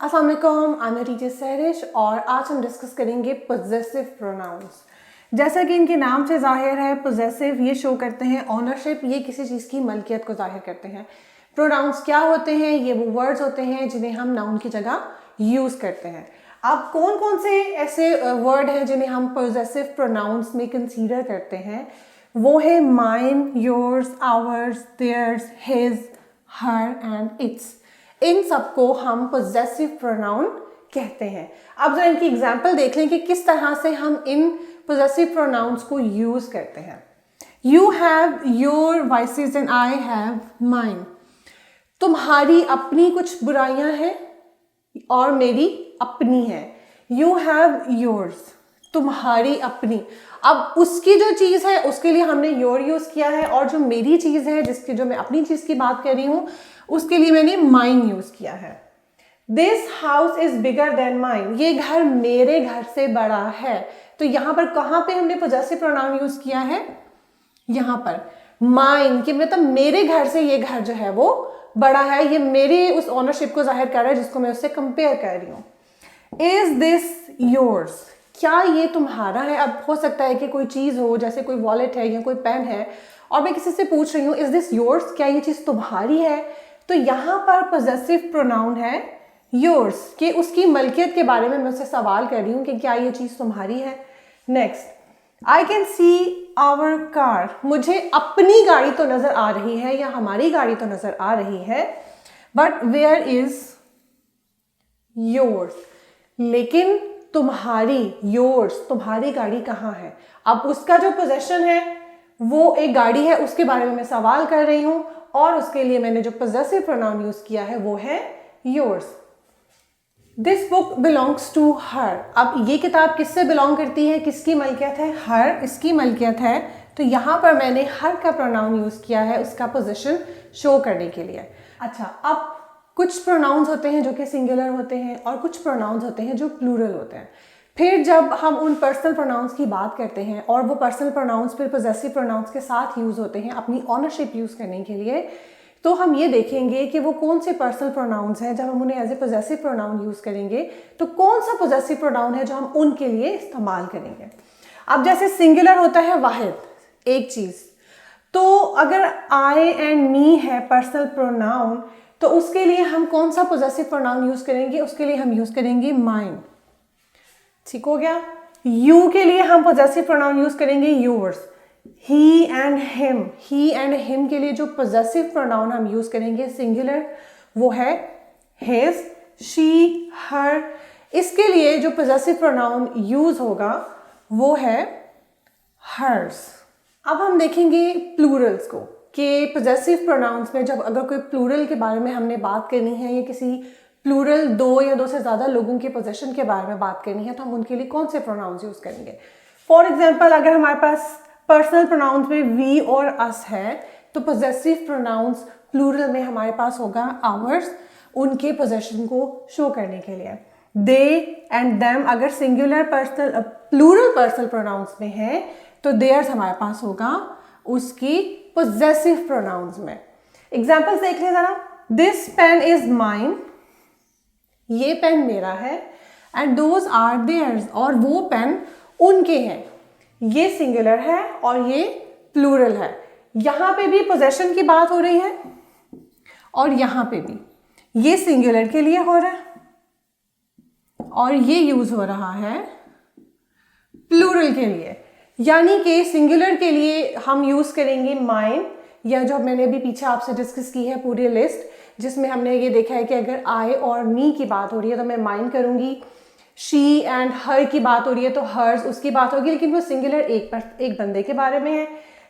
अस्सलाम वालेकुम, I am teacher Sahrish और आज हम डिस्कस करेंगे पोजेसिव प्रोनाउंस। जैसा कि इनके नाम से जाहिर है, पोजेसिव ये शो करते हैं ऑनरशिप, ये किसी चीज़ की मलकियत को जाहिर करते हैं। प्रोनाउंस क्या होते हैं? ये वो वर्ड्स होते हैं जिन्हें हम नाउन की जगह यूज़ करते हैं। अब कौन कौन से ऐसे वर्ड हैं जिन्हें हम पोजेसिव प्रोनाउंस में कंसीडर करते हैं? वो है mine, yours, ours, theirs, his, her and its. इन सबको हम पोजेसिव प्रोनाउन कहते हैं। अब जरा इनकी एग्जाम्पल देख लें कि किस तरह से हम इन पोजेसिव प्रोनाउंस को यूज करते हैं। You have your vices and I have mine. तुम्हारी अपनी कुछ बुराइयां हैं और मेरी अपनी है। यू हैव योर्स, तुम्हारी अपनी। अब उसकी जो चीज़ है उसके लिए हमने योर यूज़ किया है, और जो मेरी चीज़ है जिसकी जो मैं अपनी चीज़ की बात कर रही हूँ उसके लिए मैंने माइन यूज़ किया है। This house is bigger than mine. ये घर मेरे घर से बड़ा है। तो यहाँ पर कहाँ पे हमने पोजेसिव प्रोनाउन यूज़ किया है? यहाँ पर माइन, कि मतलब मेरे घर से ये घर जो है वो बड़ा है। ये मेरे उस ओनरशिप को जाहिर कर रहा है जिसको मैं उससे कंपेयर कर रही हूँ। इज दिस योर्स, क्या ये तुम्हारा है? अब हो सकता है कि कोई चीज़ हो, जैसे कोई वॉलेट है या कोई पेन है, और मैं किसी से पूछ रही हूँ इज दिस योर्स, क्या ये चीज़ तुम्हारी है? तो यहाँ पर पोजेसिव प्रोनाउन है योर्स, कि उसकी मलकियत के बारे में मैं उससे सवाल कर रही हूँ कि क्या ये चीज़ तुम्हारी है। Next, I can see our car. मुझे अपनी गाड़ी तो नज़र आ रही है या हमारी गाड़ी तो नज़र आ रही है, बट वेयर इज योर्स, लेकिन तुम्हारी, योर्स, तुम्हारी गाड़ी कहाँ है? अब उसका जो पोजेशन है वो एक गाड़ी है, उसके बारे में मैं सवाल कर रही हूँ, और उसके लिए मैंने जो पोजेसिव प्रोनाउन यूज किया है वो है yours. This book belongs to her. अब ये किताब किससे बिलोंग करती है, किसकी मलकियत है? हर, इसकी मलकियत है। तो यहाँ पर मैंने हर का प्रोनाउन यूज किया है उसका पोजीशन शो करने के लिए। अच्छा, अब कुछ प्रोनाउंस होते हैं जो कि सिंगुलर होते हैं और कुछ प्रोनाउंस होते हैं जो प्लूरल होते हैं। फिर जब हम उन पर्सनल प्रोनाउंस की बात करते हैं और वो पर्सनल प्रोनाउंस फिर पोजेसिव प्रोनाउंस के साथ यूज़ होते हैं अपनी ऑनरशिप यूज़ करने के लिए, तो हम ये देखेंगे कि वो कौन से पर्सनल प्रोनाउंस हैं। जब हम उन्हें as a possessive pronoun use करेंगे तो कौन सा पोजेसिव प्रोनाउन है जो हम उनके लिए इस्तेमाल करेंगे। अब जैसे सिंगुलर होता है वाहिद, एक चीज़, तो अगर आई एंड मी है पर्सनल प्रोनाउन, तो उसके लिए हम कौन सा पोजेसिव प्रोनाउन यूज़ करेंगे? उसके लिए हम यूज़ करेंगे माइन। ठीक हो गया। यू के लिए हम पोजेसिव प्रोनाउन यूज़ करेंगे yours. He and him, he and him के लिए जो पोजेसिव प्रोनाउन हम यूज़ करेंगे सिंगुलर, वो है हिज, शी, हर। इसके लिए जो पोजेसिव प्रोनाउन यूज़ होगा वो है हर्स। अब हम देखेंगे प्लूरल्स को, कि पोजेसिव प्रोनाउंस में जब अगर कोई प्लूरल के बारे में हमने बात करनी है या किसी प्लूरल दो या दो से ज़्यादा लोगों के पोजेशन के बारे में बात करनी है, तो हम उनके लिए कौन से प्रोनाउंस यूज़ करेंगे। फॉर एग्जांपल, अगर हमारे पास पर्सनल प्रोनाउंस में वी और अस है, तो पोजेसिव प्रोनाउंस प्लूरल में हमारे पास होगा आवर्स, उनके पोजेशन को शो करने के लिए। दे एंड देम अगर singular personal plural personal pronouns में है, तो देयर्स हमारे पास होगा उसकी पोजेसिव प्रोनाउंस में। एग्जाम्पल्स देख लें जरा। दिस पेन इज माइन, ये पेन मेरा है, एंड दोज आर देयर्स, और वो पेन उनके हैं। ये सिंगुलर है और ये प्लूरल है। यहाँ पे भी पोजेशन की बात हो रही है और यहाँ पे भी ये सिंगुलर के लिए हो रहा है और ये यूज हो रहा है प्लूरल के लिए। यानी कि सिंगुलर के लिए हम यूज़ करेंगे माइन, या जो मैंने अभी पीछे आपसे डिस्कस की है पूरी लिस्ट, जिसमें हमने ये देखा है कि अगर आई और मी की बात हो रही है तो मैं माइन करूँगी। शी एंड हर की बात हो रही है तो हर्स, उसकी बात होगी, लेकिन वो सिंगुलर एक बंदे के बारे में है।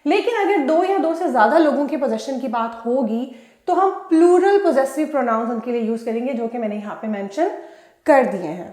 लेकिन अगर दो या दो से ज़्यादा लोगों के पोजेशन की बात होगी तो हम प्लूरल पोजेसिव प्रोनाउंस उनके लिए यूज़ करेंगे, जो कि मैंने यहाँ पे मेंशन कर दिए हैं।